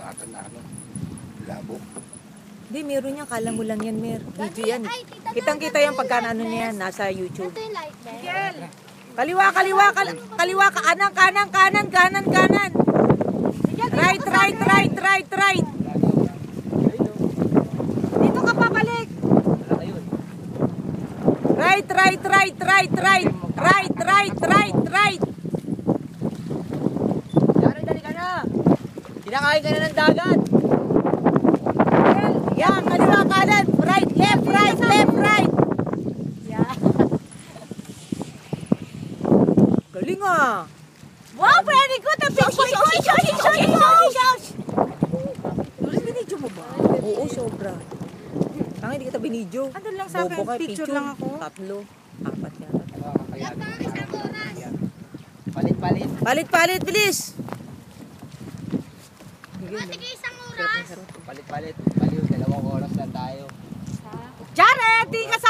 ata na ano, labo. Hindi, meron yan. Kala mo lang yan, Mer. Video yan. Kitang-kita yan pagka ano niya yan. Nasa YouTube. Ito yung light bell. Kaliwa, kaliwa, kaliwa. Kanan, kanan, kanan, kanan, kanan. Right, right, right, right, right. Dito ka papalik. Right, right, right, right, right. Right, right, right, right. Yari, dali ka na. Kinakain ka na ng dagat. Yan, kaliwa, kanan. Right, left, right, left, right. Yeah. Galing ah. Wow, very good. Ang picture. Shosh. Binidyo mo ba? Oo, sobra. Tanga, hindi kita binidyo. Andun lang sa akin, picture lang ako. 3, 4 yata. Palit-palit. Palit-palit, bilis! Sige, isang oras. Palit-palit. Baliw, 2 oras lang tayo. Jared, di ka sa